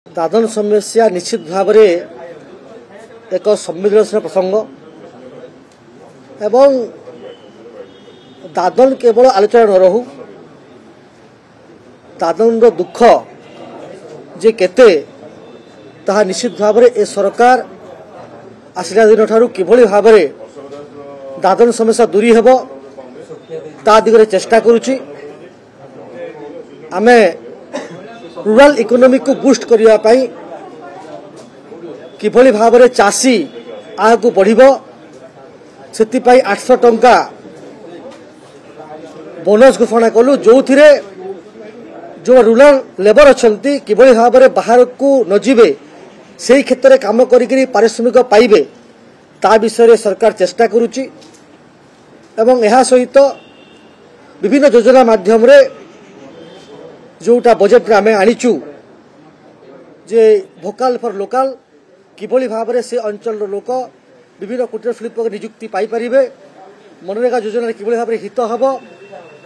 दादन समस्या निश्चित भाव में एक संवेदनशील प्रसंग एवं दादन केवल आलोचना न रहू दादन दुख जे केते ताहा निश्चित भाव में ए सरकार आसला दिन ठारू किभली भाव में दादन समस्या दूरी हेबो ता दिगरे चेष्टा करुछि। आमे रूरल इकोनॉमी को बूस्ट करने पाई किभली भाव में चाषी आगु बढ़िबो सेति 800 टंका बोनस घोषणा कलु जो थिरे जो रूरल लेबर अच्छी किभली भाव में बाहर को न जीवे से क्षेत्र में काम करी पारिश्रमिक पाइबे ता विषय सरकार चेष्टा करुछि एवं यह सहित विभिन्न योजना माध्यम रे जोटा बजेट रे आमे आनिचु जे भोकाल फॉर लोकल किभली भाव में से अंचल लोक विभिन्न कुटीर शिल्प नियुक्ति पाई परिबे मनरेगा योजना किभली भाव में हित हबो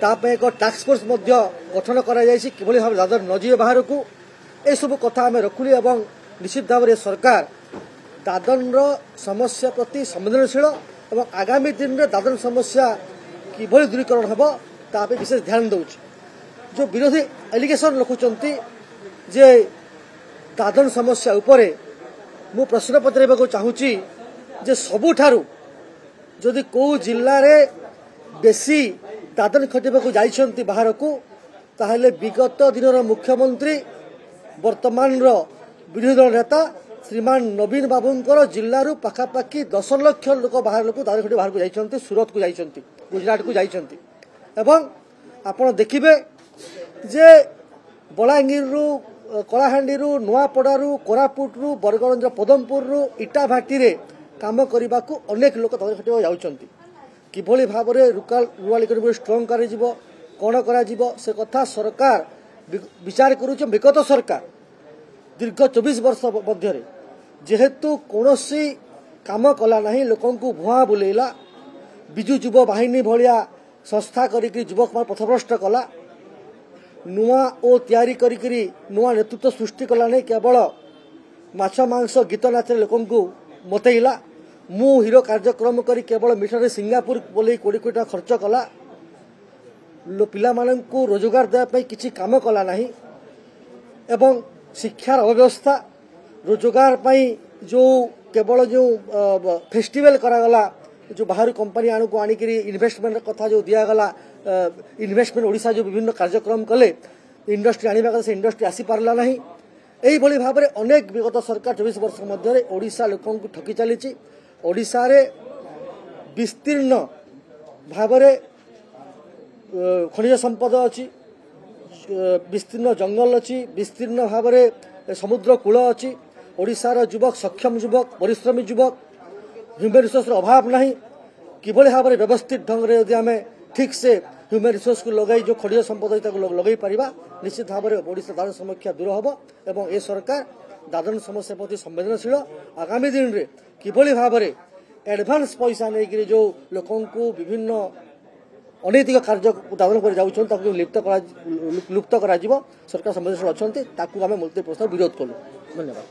ताप एक टास्क फोर्स मध्य गठन करा जायछि किभली भाव दादर न जीवे बाहर को ए सब कथा आमे रखुली एवं निश्चित भाव में सरकार दादन समस्या प्रति संवेदनशील एवं आगामी दिन में दादन समस्या किभली दूरीकरण हबो ता पे विशेष ध्यान दउछि। जो विरोधी एलिगेशन रखुचंती जे दादन समस्या उपरे मु प्रश्न पचारिबाको चाहूची जे सबुठारू जदि को जिल्ला रे बेसी दादन खटिबाको जाइछंती बाहर को ताहले विगत दिनर मुख्यमंत्री वर्तमान रो विरोधी दल नेता श्रीमान नवीन बाबूंकर जिल्लारू पाखापाखि 10 लाख लोक बाहर लोक दादन खटि बाहर को जाइछंती सूरत को जाइछंती गुजरात को जाइछंती एवं आपण देखिबे जे बलांगीर कलाहांडी नुआपड़ारू कोरापुट बरगंज पदमपुर इटाभाटी रे काम करने को अनेक लोक दादन खटिबा जाउछंती किभली भाव में रूरल इकोनॉमी स्ट्रॉन्ग करा जिवो कोन करा जिवो से कथा सरकार विचार करूछ। विगत सरकार दीर्घ 24 वर्ष मध्य जेहेतु कौनसी काम कला नहीं लोक भुआ बुलेला विजु युव बाहिनी भाया संस्था करी युवक मान पथभ्रष्ट कला नुआ ओ तैयारी करी नुआ नेतृत्व सृष्टि कला नहीं केवल माछ मांस गीत नाच लोक मतैला मु हीरो कार्यक्रम करी केवल मिठरे सिंगापुर बोले 20 कोटी टका खर्च कला पिला माननकु रोजगार देवाई किछि काम कला नहीं एवं शिक्षार अव्यवस्था रोजगार पाई जो केवल जो फेस्टिवल करागला जो बाहर कंपनी आणु को आनिकरी इन्वेस्टमेंट कथा जो दियागला इन्वेस्टमेंट ओडिशा जो विभिन्न कार्यक्रम कले इंडस्ट्री आनिबा से इंडस्ट्री आसी पारला नहीं एही भली भाव में अनेक विगत सरकार 24 वर्ष मध्य ओडिशा लोकन को ठकी चली ओडिशा रे विस्तीर्ण भाव में खनिज संपद अच्छी विस्तीर्ण जंगल अच्छी विस्तीर्ण भाव में समुद्र कूल अच्छी ओडिशार युवक सक्षम युवक परिश्रमी युवक ह्यूमन रिसोर्स अभाव नहीं किभली भाव में व्यवस्थित ढंग से यदि आम ठीक से ह्यूमन रिसोर्स को लगाई जो खनिज संपद लगे पारिबा निश्चित भाव में ओडिशा दादन समस्या दूर हम एवं ए सरकार दादन समस्या प्रति संवेदनशील आगामी दिन में किभली भाव में एडवांस पैसा नहीं जो लोक विभिन्न अनैतिक कार्य दादन कर जाऊँ लुप्त करा सरकार संवेदनशील अच्छा आम मुलतवी प्रस्ताव विरोध कलु। धन्यवाद।